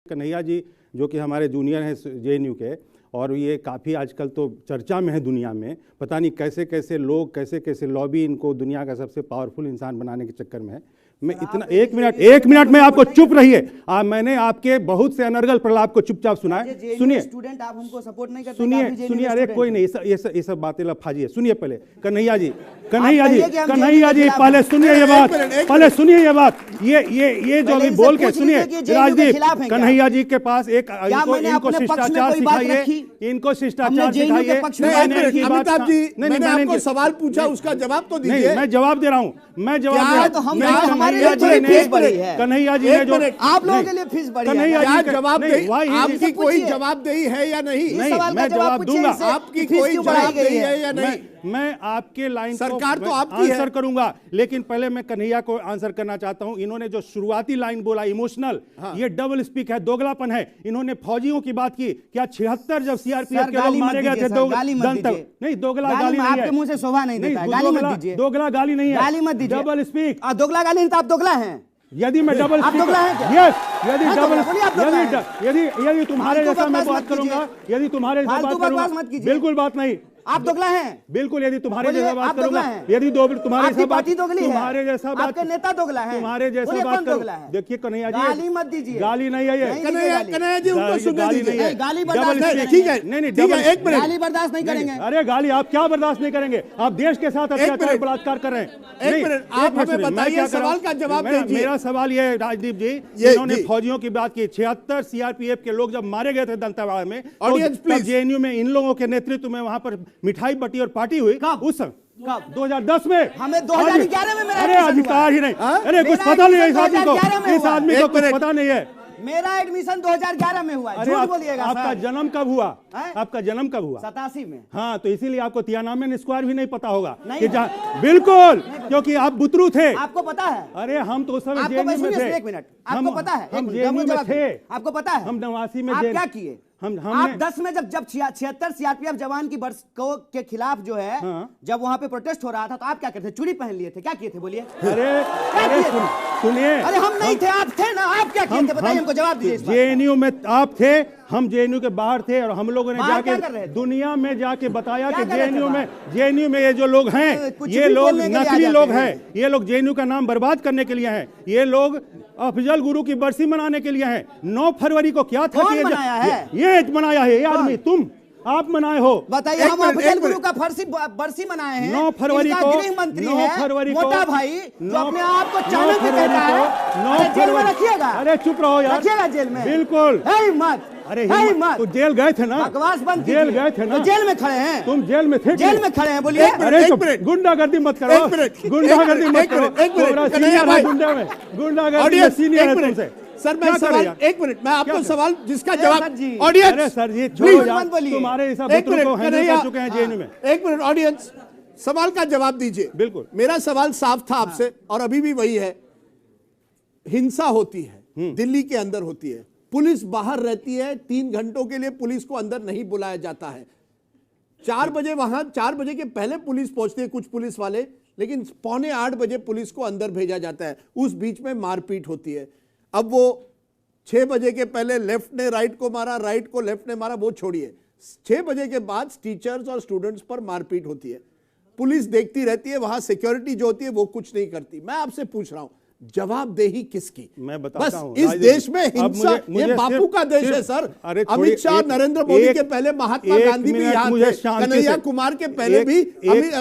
कन्हैया जी जो कि हमारे जूनियर हैं जेएनयू के, और ये काफ़ी आजकल तो चर्चा में है दुनिया में, पता नहीं कैसे कैसे लोग, कैसे कैसे लॉबी इनको दुनिया का सबसे पावरफुल इंसान बनाने के चक्कर में है। मैं इतना एक मिनट में आपको चुप रहिए। मैंने आपके बहुत से अनर्गल प्रलाप को चुपचाप सुनाए। सुनिए स्टूडेंट, आप उनको सपोर्ट नहीं करते? सुनिए अरे कोई नहीं, ये सब बातें लफाजी है। सुनिए पहले कन्हैया जी पहले सुनिए ये बात, पहले सुनिए ये बात, ये जो अभी बोल के सुनिए राजदीप, कन्हैया जी के पास एक इनको शिष्टाचार सिखाइए, इनको शिष्टाचार सिखाइए। अमिताभ जी, मैंने आपको सवाल पूछा, उसका जवाब तो दीजिए। मैं जवाब दे रहा हूँ, मैं जवाब दे रहा हूँ। कन्हैया जी ने जो आप लोगों के लिए फीस बढ़ी है, आपकी कोई जवाबदेही है या नहीं? मैं जवाब दूंगा। आपकी कोई जवाबदेही है या नहीं? मैं आपके लाइन सरकार तो आपकी आंसर करूंगा, लेकिन पहले मैं कन्हैया को आंसर करना चाहता हूं। इन्होंने जो शुरुआती लाइन बोला इमोशनल, ये डबल स्पीक है, दोगलापन है। इन्होंने फौजियों की बात की, क्या 76 जब सीआरपीएफ के लोग मारे गए थे नहीं, दोगला गाली नहीं है, आपके मुंह से शोभा नहीं देता है, गाली मत दीजिए। दोगला गाली नहीं है, गाली मत दीजिए, डबल स्पीक। दोगला गाली नहीं तो आप दोगला हैं। यदि मैं डबल आप दोगला हैं क्या? यस, यदि तुम्हारे जैसा मैं बात करूंगा, यदि तुम्हारे जैसा बात करूंगा, बिल्कुल बात नहीं, आप दोगला हैं बिल्कुल। यदि तुम्हारे जैसा बात करूंगा, यदि तुम्हारे जैसा बात, तुम्हारे जैसा बात, आपके नेता दोगला है, तुम्हारे जैसा बात करूंगा। देखिए कन्हैया जी, गाली मत दीजिए, गाली नहीं है ये, कन्हैया जी उनको सुनने दीजिए। गाली बर्दाश्त नहीं, ठीक है, नहीं, एक मिनट, गाली बर्दाश्त नहीं करेंगे। अरे गाली आप क्या बर्दाश्त नहीं करेंगे? आप देश के साथ अत्याचार बलात्कार कर रहे हैं। एक मिनट, आप हमें बताइए, सवाल का जवाब दीजिए। मेरा सवाल ये है राजदीप जी, इन्होंने फौजियों की बात की, 76 सीआरपीएफ के लोग जब मारे गए थे दंतेवाड़ा में, जेएनयू में इन लोगों के नेतृत्व में वहां पर मिठाई बटी और पार्टी हुई। उस समय 2010 में, हमें 2011 में मेरा अरे अधिकार ही नहीं, अरे कुछ पता नहीं है इस आदमी को, इस आदमी को कुछ पता नहीं है। मेरा एडमिशन 2011 में हुआ है, झूठ बोलिएगा। आपका जन्म कब हुआ? आपका जन्म कब हुआ? 87 में। हाँ, तो इसीलिए आपको तियानामेन स्क्वायर भी नहीं पता होगा कि बिल्कुल, क्योंकि आप बुतरू थे। आपको पता है? अरे हम तो उस समय जेएनयू में थे। एक मिनट, आपको पता है? हम जेएनयू में थे, आपको पता है? हम 89 में आप क्या किए? आप 10 में जब 76 सीआरपीएफ जवान की बर्स के खिलाफ जो है, जब वहां पे प्रोटेस्ट हो रहा था, तो आप क्या करते थे? चूड़ी पहन लिए थे, क्या किए थे बोलिए? अरे सुनिए, अरे हम नहीं थे, आप थे ना, आप क्या किए थे बताइए, हमको जवाब दीजिए। जेएनयू में आप थे, हम जेएनयू के बाहर थे, और हम लोगों ने जाके दुनिया में जाके बताया कि जेएनयू में ये जो लोग हैं, ये लोग नकली लोग हैं, ये लोग जेएनयू का नाम बर्बाद करने के लिए हैं, ये लोग अफजल गुरु की बरसी मनाने के लिए हैं। 9 फरवरी को क्या था कि ये बनाया है ये आदमी, तुम आप मनाए हो? बताइए, हम अफजल गुरु का बरसी मनाए हैं। 9 फरवरी को गृह मंत्री 9 फरवरी को मोटा भाई जो अपने आप को चाणक्य कहता है, 9 जेल में रखिएगा। अरे चुप रहो यार, रखिएगा जेल में, बिल्कुल। अरे तो जेल गए थे ना, बकवास बंद, जेल गए थे ना, तो जेल में खड़े हैं। तुम जेल में थे, जेल में खड़े हैं, बोलिए। अरे गुंडागर्दी मत करो, गुंडागर्दी मत करो, गुंडागर्दी सीनियर है तुमसे। सर मैं सवाल, एक मिनट, मैं आपको सवाल जिसका जवाब, ऑडियंस, अरे सर ये छोड़ो यार, तुम्हारे हिसाब से को हैंडल कर चुके हैं जेएनयू में। एक मिनट ऑडियंस, सवाल का जवाब दीजिए। बिल्कुल, मेरा सवाल साफ था आपसे, और अभी भी वही है। हिंसा होती है, दिल्ली के अंदर होती है, पुलिस बाहर रहती है, 3 घंटों के लिए पुलिस को अंदर नहीं बुलाया जाता है। 4 बजे वहां, 4 बजे के पहले पुलिस पहुंचती है, कुछ पुलिस वाले, लेकिन 7:45 बजे पुलिस को अंदर भेजा जाता है। उस बीच में मारपीट होती है। अब वो 6 बजे के पहले लेफ्ट ने राइट को मारा, राइट को लेफ्ट ने मारा, वो छोड़िए। 6 बजे के बाद टीचर्स और स्टूडेंट्स पर मारपीट होती है, पुलिस देखती रहती है, वहां सिक्योरिटी जो होती है वो कुछ नहीं करती। मैं आपसे पूछ रहा हूं, जवाबदेही किसकी? मैं बताता हूं, इस देश में हिंसा, ये बापू का देश है सर। अमित शाह, नरेंद्र मोदी के पहले महात्मा गांधी भी यहाँ थे, कन्हैया कुमार के पहले भी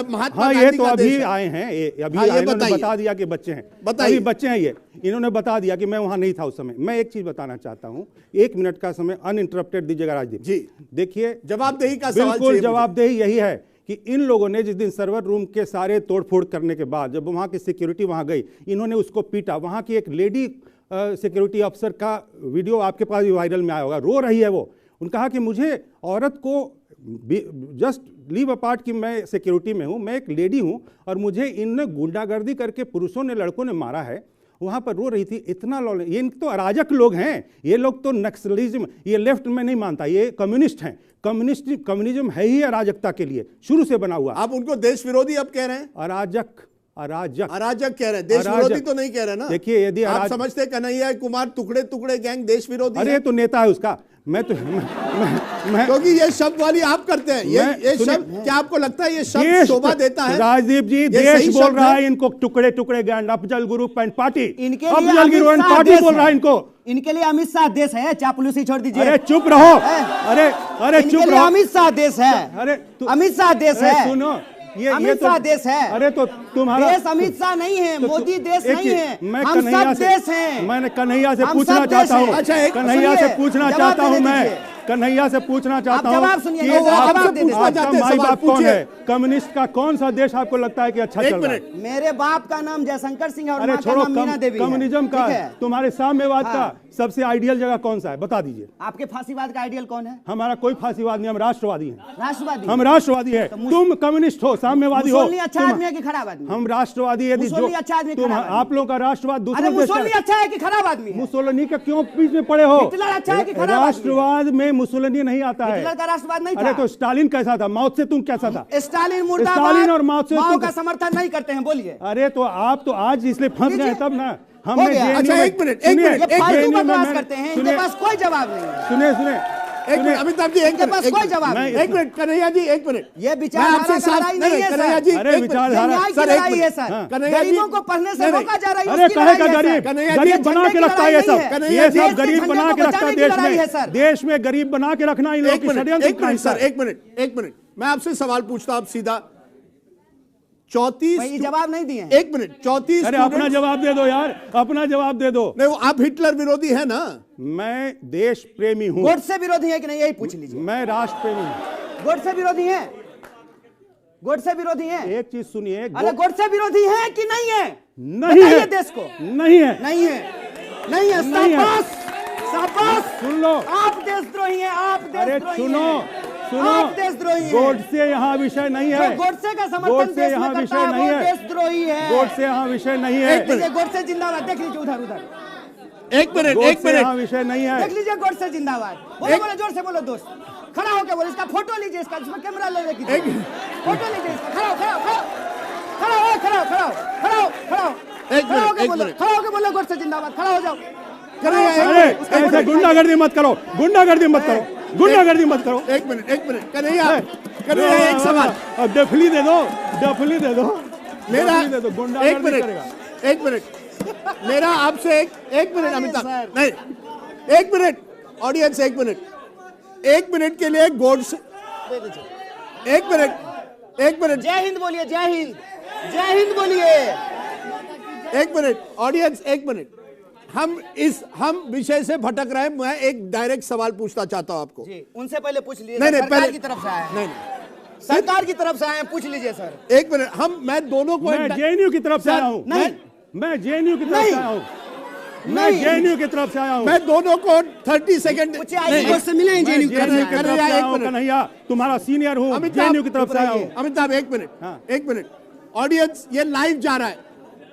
महात्मा गांधी तो अभी आए हैं, अभी बता दिया कि बच्चे हैं, बताइए बच्चे हैं ये, इन्होंने बता दिया कि मैं वहां नहीं था उस समय। मैं एक चीज बताना चाहता हूं, 1 मिनट का समय अनइंटरप्टेड दीजिएगा राजदीप जी। देखिए, जवाबदेही का सवाल, बिल्कुल जवाबदेही यही है कि इन लोगों ने जिस दिन सर्वर रूम के सारे तोड़फोड़ करने के बाद जब वहाँ की सिक्योरिटी वहाँ गई, इन्होंने उसको पीटा। वहाँ की एक लेडी सिक्योरिटी अफसर का वीडियो आपके पास भी वायरल में आया होगा, रो रही है वो। उन्होंने कहा कि मुझे औरत को जस्ट लीव अपार्ट कि मैं सिक्योरिटी में हूँ, मैं एक लेडी हूँ, और मुझे इनने गुंडागर्दी करके पुरुषों ने, लड़कों ने मारा है। वहाँ पर रो रही थी। इतना ये तो अराजक लोग हैं, ये लोग तो नक्सलिज्म, ये लेफ्ट में नहीं मानता, ये कम्युनिस्ट हैं। कम्युनिज्म है ही अराजकता के लिए शुरू से बना हुआ। आप उनको देश विरोधी अब कह रहे हैं? अराजक, अराजक अराजक कह रहे हैं, देश विरोधी तो नहीं कह रहे ना। देखिए यदि आप समझते कन्हैया कुमार टुकड़े टुकड़े गैंग देश विरोधी अरे तो नेता है उसका, मैं क्योंकि ये शब्द वाली आप करते हैं, ये शब्द क्या आपको लगता है ये शब्द शोभा देता है? राजदीप जी देश बोल रहा है इनको, टुकड़े टुकड़े gang, Afzal Guru and party, Afzal Guru and party बोल रहा है इनको। इनके लिए अमित शाह देश है, चापलूसी छोड़ दीजिए। अरे चुप रहो, अरे चुप रहो। अमित शाह देश है, अरे अमित शाह देश है, सुनो अमित शाह देश है। अरे तो तुम्हारा देश अमित शाह नहीं है, मोदी देश नहीं है, मैं हम सब देश हैं। मैंने कन्हैया से पूछना चाहता हूँ, कन्हैया से पूछना चाहता हूँ, मैं कन्हैया से पूछना चाहता हूँ कि आपका माई बाप कौन है? कम्युनिस्ट का कौन सा देश आपको लगता है कि अच्छा चल रहा है? मेरे बाप का नाम जयशंकर सिंह और अरे मां का छोड़ो, नाम मीना देवी है। कम्युनिज्म का, तुम्हारे साम्यवाद का सबसे आइडियल जगह कौन सा है बता दीजिए। आपके फांसीवाद का आइडियल कौन है? हमारा कोई फांसीवाद नहीं, हम राष्ट्रवादी हैं। राष्ट्रवादी? हम राष्ट्रवादी है। तुम कम्युनिस्ट हो, साम्यवादी हो। अच्छा आदमी है कि खराब आदमी? हम राष्ट्रवादी। यदि अच्छा आदमी तुम आप लोगों का राष्ट्रवाद दूसरे देश मुसोलिनी अच्छा है कि खराब आदमी है? मुसोलिनी का क्यों बीच में पड़े हो? हिटलर अच्छा है कि खराब? राष्ट्रवाद में मुसोलिनी नहीं आता है। हिटलर का राष्ट्रवाद नहीं था। अरे तो स्टालिन कैसा था? माओ से तुम कैसा था? स्टालिन मुर्दाबाद। स्टालिन और माओ से का समर्थन नहीं करते हैं, बोलिए। अरे तो आप तो आज इसलिए फंस गए तब ना। हमने अच्छा एक मिनट करते हैं, इनके पास कोई जवाब नहीं है। सुनिए एक मिनट अमिताभ जी, एक मिनट, कोई जवाब नहीं। एक मिनट कन्हैया जी, एक मिनट। ये विचारधारा का लड़ाई नहीं है कन्हैया जी, अरे विचारधारा सर है सर। गरीबों को पढ़ने से रोका जा रहा है। अरे कहे का गरीब बना के रखता है ये सब गरीब बना के रखता है देश में। देश में गरीब बना के रखना इन लोगों की षड्यंत्र। सर एक मिनट मैं आपसे सवाल पूछता हूं, आप सीधा 34 जवाब नहीं दिए। एक मिनट 34। अरे अपना जवाब दे दो यार, अपना जवाब दे दो। नहीं, आप हिटलर विरोधी है ना? मैं देश प्रेमी हूँ। गोडसे विरोधी है कि नहीं, यही पूछ लीजिए। मैं राष्ट्र प्रेमी हूँ। गोडसे विरोधी है? गोडसे विरोधी है? एक चीज सुनिए, अरे गोडसे विरोधी है कि नहीं है? नहीं है देश को। नहीं है, नहीं है, नहीं है। शाबाश शाबाश, सुन लो, आप देशद्रोही हैं, आप देशद्रोही हैं। सुनो, गोडसे यहाँ विषय नहीं है। गोडसे का समर्थन गोडसे यहाँ विषय नहीं है, देशद्रोही है। गोडसे यहाँ विषय नहीं है। गोडसे जिंदाबाद, देख लीजिए उधर उधर। एक मिनट यहाँ विषय नहीं है, देख लीजिए गोडसे जिंदाबाद। बोलो बोलो, जोर से बोलो दोस्त। खड़ा होकर बोलो, इसका फोटो लीजिए, इसका इसमें कैमरा ले लेके फोटो लीजिए इसका। खड़ा खड़ा खड़ा खड़ा खड़ा खड़ा खड़ा खड़ा खड़ा होकर बोलो गोडसे जिंदाबाद। खड़ा हो जाओ। अरे ऐसे गुंडागर्दी मत करो, गुंडागर्दी मत करो, गुंडागर्दी मत करो। एक मिनट कन्हैया एक सवाल। अब डफली दे दो, डफली दे दो, मेरा दे दो। गुंडागर्दी करेगा। एक मिनट मेरा आपसे एक मिनट अमिताभ, नहीं एक मिनट ऑडियंस, एक मिनट के लिए गोडसे, एक मिनट जय हिंद बोलिए, जय हिंद, जय हिंद बोलिए। एक मिनट ऑडियंस, एक मिनट। हम विषय से भटक रहे हैं। मैं एक डायरेक्ट सवाल पूछना चाहता हूं आपको। जी, उनसे पहले पूछ लीजिए। नहीं, सरकार पहले की तरफ से आए हैं। नहीं, सरकार की तरफ से आए हैं, पूछ लीजिए सर। एक मिनट, मैं दोनों को, मैं जेएनयू की तरफ से आया हूं। नहीं, मैं जेएनयू की तरफ से आया हूं। मैं जेएनयू की तरफ से आया हूं। मैं दोनों को 30 सेकंड से मिले हैं। जेएनयू कन्हैया तुम्हारा सीनियर हूं, जेएनयू की तरफ से आया हूं। अमिताभ एक मिनट ऑडियंस, ये लाइव जा रहा है।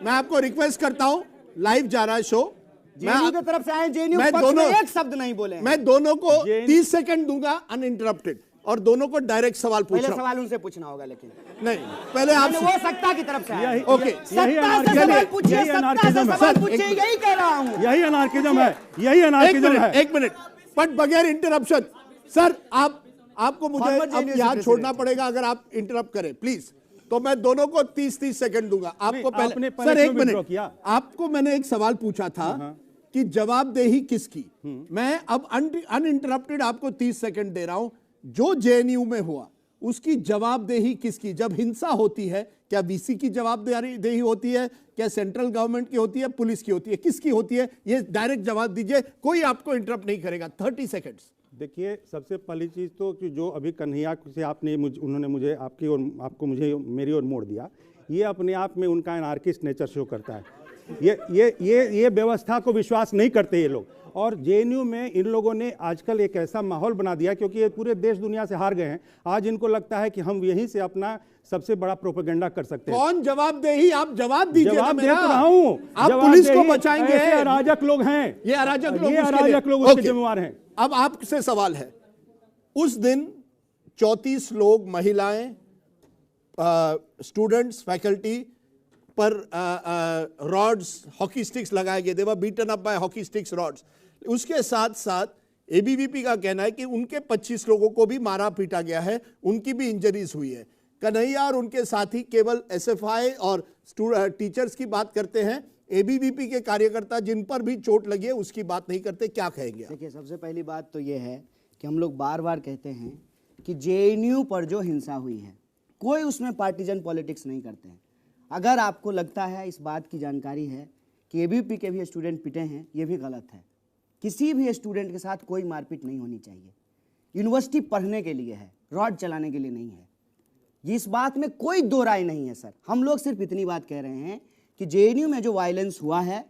मैं आपको रिक्वेस्ट करता हूं, लाइव जा रहा है शो। जेएनयू की तरफ से आए, जेएनयू पक्ष में एक शब्द नहीं बोले। मैं दोनों को 30 सेकंड दूंगा अनइंटरप्टेड, और दोनों को डायरेक्ट सवाल पूछ रहा हूं। सवाल उनसे पूछना होगा, लेकिन नहीं, पहले आप वो सत्ता की तरफ से आए। ओके, सत्ता से सवाल पूछिए, सत्ता से सवाल पूछिए, यही कह रहा हूं। यही अनार्किज्म है, यही अनार्किज्म है। एक मिनट बट बगैर इंटरप्शन। सर आपको मुझे अब यहाँ छोड़ना पड़ेगा अगर आप इंटरप्ट करें प्लीज। तो मैं दोनों को 30 सेकंड दूंगा। आपको पहले सर एक मिनट, आपको मैंने एक सवाल पूछा था कि जवाबदेही किसकी। मैं अब अनइंटरप्टेड आपको 30 सेकंड दे रहा हूं। जो जेएनयू में हुआ उसकी जवाबदेही किसकी? जब हिंसा होती है, क्या वीसी की जवाबदेही होती है, क्या सेंट्रल गवर्नमेंट की होती है, पुलिस की होती है, किसकी होती है? ये डायरेक्ट जवाब दीजिए, कोई आपको इंटरप्ट नहीं करेगा। 30 सेकंड्स। देखिए, सबसे पहली चीज़ तो कि जो अभी कन्हैया से उन्होंने मुझे आपकी और आपको मुझे मेरी ओर मोड़ दिया, ये अपने आप में उनका एनार्किस्ट नेचर शो करता है। ये व्यवस्था को विश्वास नहीं करते ये लोग। और जेएनयू में इन लोगों ने आजकल एक ऐसा माहौल बना दिया, क्योंकि ये पूरे देश दुनिया से हार गए हैं। आज इनको लगता है कि हम यहीं से अपना सबसे बड़ा प्रोपेगेंडा कर सकते हैं। कौन जवाबदेही? आप जवाब दीजिए। जवाब दे तो रहा हूं। आप पुलिस को बचाएंगे? ऐसे अराजक लोग हैं, ये अराजक लोग उसके जिम्मेवार हैं। अब आपसे सवाल है, उस दिन 34 लोग, महिलाएं, स्टूडेंट्स, फैकल्टी पर रॉड्स, हॉकी स्टिक्स लगाए गए, they were beaten up by hockey sticks rods. उसके साथ साथ एबीवीपी का कहना है कि उनके 25 लोगों को भी मारा पीटा गया है, उनकी भी इंजरीज हुई है। कन्हैया और उनके साथी केवल एसएफआई और टीचर्स की बात करते हैं, एबीवीपी के कार्यकर्ता जिन पर भी चोट लगी है उसकी बात नहीं करते। क्या कहेंगे आप? देखिए, सबसे पहली बात तो ये है कि हम लोग बार बार कहते हैं कि जेएनयू पर जो हिंसा हुई है, कोई उसमें पार्टीजन पॉलिटिक्स नहीं करते हैं। अगर आपको लगता है, इस बात की जानकारी है कि एबीवीपी के भी स्टूडेंट पिटे हैं, ये भी गलत है। किसी भी स्टूडेंट के साथ कोई मारपीट नहीं होनी चाहिए। यूनिवर्सिटी पढ़ने के लिए है, रॉड चलाने के लिए नहीं है। इस बात में कोई दो राय नहीं है सर। हम लोग सिर्फ इतनी बात कह रहे हैं कि जेएनयू में जो वायलेंस हुआ है,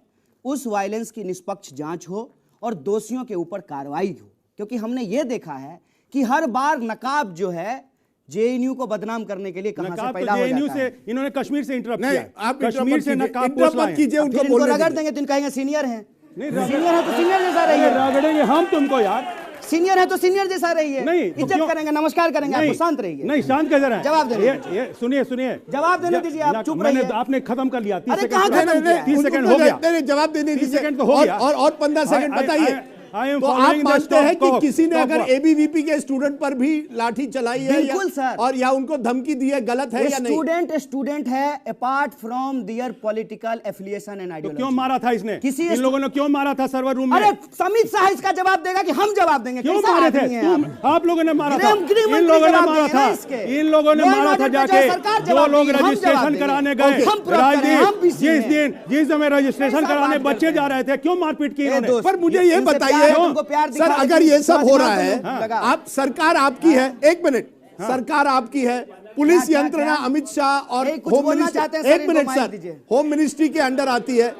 उस वायलेंस की निष्पक्ष जांच हो और दोषियों के ऊपर कार्रवाई हो। क्योंकि हमने ये देखा है कि हर बार नकाब जो है जेएनयू को बदनाम करने के लिए कहां से पैदा हो जाता है। इन्होंने कश्मीर से इंटरप्ट नहीं, किया, आप कश्मीर से नकाब इंटरप्ट कीजिए, उनको इनको बोलने रगड़ दीजिए। देंगे तो इनको कहेंगे सीनियर हैं। नहीं, सीनियर है तो सीनियर जैसा रहिए। रगड़ेंगे हम तुमको यार। सीनियर है तो सीनियर जैसा रहिए। नहीं, इज्जत करेंगे, नमस्कार करेंगे, आप शांत रहिए। नहीं, शांत कैसे रहे? जवाब देने ये सुनिए सुनिए, जवाब देने दीजिए, आप चुप रहिए। आपने खत्म कर लिया। 30 अरे सेकंड, कहाँ खत्म किया? 30 सेकंड हो गया। नहीं, जवाब देने 30 दीजिए। सेकंड तो हो गया। और 15 सेकंड बताइए। तो आप मानते हैं कि किसी ने अगर एबीवीपी के स्टूडेंट पर भी लाठी चलाई है बिल्कुल सर, और या उनको धमकी दी है, गलत है या नहीं? स्टूडेंट है apart from there political affiliation and ideology. क्यों मारा था इसने? किसी इन लोगों ने क्यों मारा था सर्वर रूम में? अरे समित शाह इसका जवाब देगा कि हम जवाब देंगे। क्यों कैसा मारे आदमी थे? है आप? आप लोगों ने मारा था। गृह इन लोगों ने मंत्री मारा जवाब था। देंगे ना इसके। इन लोगों ने लॉ मारा एंड था ऑर्डर जाके। जो सरकार जो जवाब लोग देगी, हम रजिस्ट्रेशन जवाब कराने देंगे। गए, हम प्रूव करें, हम भी सीनियर हैं। जिस समय रजिस्ट्रेशन कैसा कराने बात बच्चे करते जा रहे थे, क्यों मारपीट की इन्होंने? दोस्त, पर मुझे ये इनसे बताइए प्यार है, उनको प्यार सर, दिखा अगर देती ये सब हो रहा है, लगा। आप सरकार आपकी है, एक मिनट, सरकार आपकी है, पुलिस क्या, यंत्रणा क्या? अमित शाह और कुछ होम बोलना मिनिस्ट्री, चाहते हैं सर, एक इनको मिनट माइक सर, दीजिए। होम मिनिस्ट्री के अंडर आती है।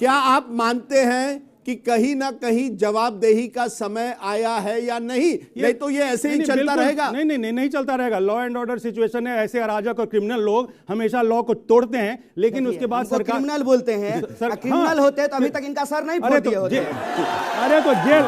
क्या आप मानते हैं कि कहीं ना कहीं जवाबदेही का समय आया है या नहीं? नहीं तो ये ऐसे ही चलता रहेगा। नहीं चलता रहेगा। लॉ एंड ऑर्डर सिचुएशन है, ऐसे अराजक और क्रिमिनल लोग हमेशा लॉ को तोड़ते हैं, लेकिन उसके बाद सरकार क्रिमिनल बोलते हैं। क्रिमिनल होते हैं तो अभी तक इनका सर नहीं फोड़ दिए होते। अरे तो जेल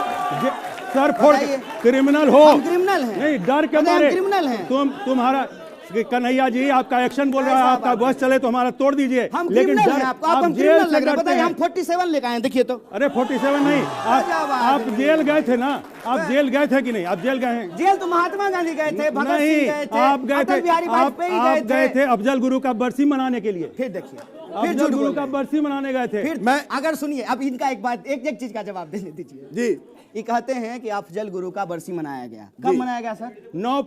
सर फोड़, क्रिमिनल हो, क्रिमिनल है नहीं डर के मारे क्रिमिनल है। तुम्हारा कन्हैया जी, आपका एक्शन बोल रहा है, आपका बस चले तो हमारा तोड़ दीजिए। हम लेकिन क्रिमिनल हैं, आपको आप जेल क्रिमिनल से लग रहे हैं। डरते बताइए, हैं। हम 47 लेकर आए हैं, देखिए तो। अरे 47 नहीं, आप जेल गए थे ना? आप जेल गए थे कि नहीं? आप जेल गए हैं? जेल तो महात्मा गांधी गए थे, भगत नहीं, सिंह गए थे, आप गए अटल थे, बिहारी वाजपेयी आप गए थे अफजल गुरु का बरसी मनाने के लिए। फिर देखिए, फिर अफजल झूठ गुरु बोल का रहे हैं। बरसी मनाने गए थे। फिर मैं अगर सुनिए, अब इनका एक बात, एक चीज का जवाब देने दीजिए जी। ये कहते हैं कि अफजल गुरु का बरसी मनाया गया। कब मनाया गया सर? 9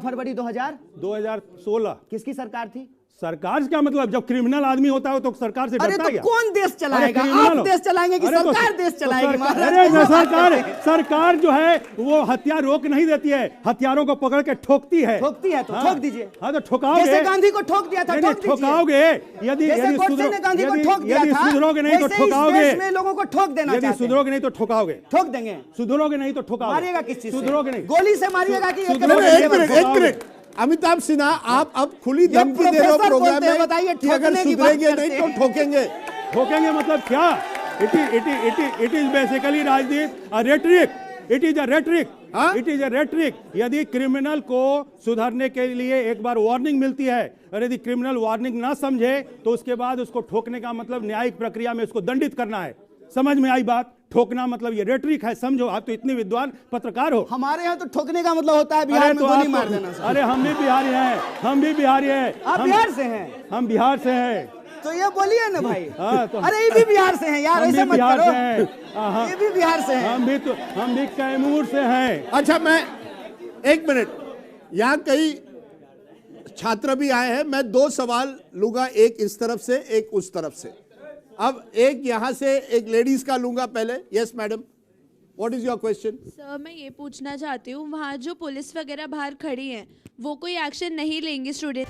फरवरी 2016। किसकी सरकार थी? सरकार क्या मतलब? जब क्रिमिनल आदमी होता है तो सरकार से अरे डरता तो है क्या? कौन देश चलाएगा? अरे क्रिमिनल आप हो। देश चलाएंगे कि अरे तो सरकार देश चलाएगी? महाराज, अरे सरकार जो है वो हथियार रोक नहीं देती है, हथियारों को पकड़ के ठोकती है। ठोकती है तो हाँ। ठोक दीजिए। हाँ तो ठोकाओगे। जैसे गांधी को ठोक दिया था, नहीं, ठोक दीजिए। ठोकाओगे। यदि जैसे गोडसे ने गांधी को ठोक दिया था, सुधरोगे नहीं तो वैसे इस ठोकाओगे। देश में लोगों को ठोक देना यदि चाहते हैं। सुधरोगे नहीं तो ठोकाओगे। ठोक देंगे। सुधरोगे नहीं तो ठोकाओगे। मारिएगा किस चीज से? सुधरोगे नहीं। गोली से मारिएगा कि एक मिनट, अमिताभ सिन्हा, आप अब खुली धमकी दे रहे हो प्रोग्राम में, बताइए, कि अगर ठोकने की बात सुधरेंगे नहीं करते तो हैं। ठोकेंगे। ठोकेंगे मतलब क्या? इट इज बेसिकली राजनीति rhetoric. It is a rhetoric. It is a rhetoric. यदि क्रिमिनल को सुधरने के लिए एक बार वार्निंग मिलती है और यदि क्रिमिनल वार्निंग ना समझे तो उसके बाद उसको ठोकने का मतलब न्यायिक प्रक्रिया में उसको दंडित करना है। समझ में आई बात? ठोकना मतलब ये रेटरिक है, समझो। आप तो इतने विद्वान पत्रकार हो। हमारे यहाँ तो ठोकने का मतलब होता है बिहार में गोली मार देना। अरे हम भी बिहारी हैं, हम भी बिहारी हैं। आप बिहार से हैं? हम बिहार से हैं। तो ये बोलिए ना भाई। तो अरे ये भी बिहार से हैं यार, ऐसे मत बिहार से करो। हैं। ये भी बिहार से हैं। हम भी कैमूर से हैं। अच्छा, मैं एक मिनट, यहाँ कई छात्र भी आए हैं, मैं 2 सवाल लूंगा, एक इस तरफ से एक उस तरफ से। अब एक यहां से एक लेडीज का लूंगा पहले। Yes madam, what is your question? Sir, मैं ये पूछना चाहती हूँ, वहाँ जो पुलिस वगैरह बाहर खड़ी है वो कोई एक्शन नहीं लेंगी स्टूडेंट?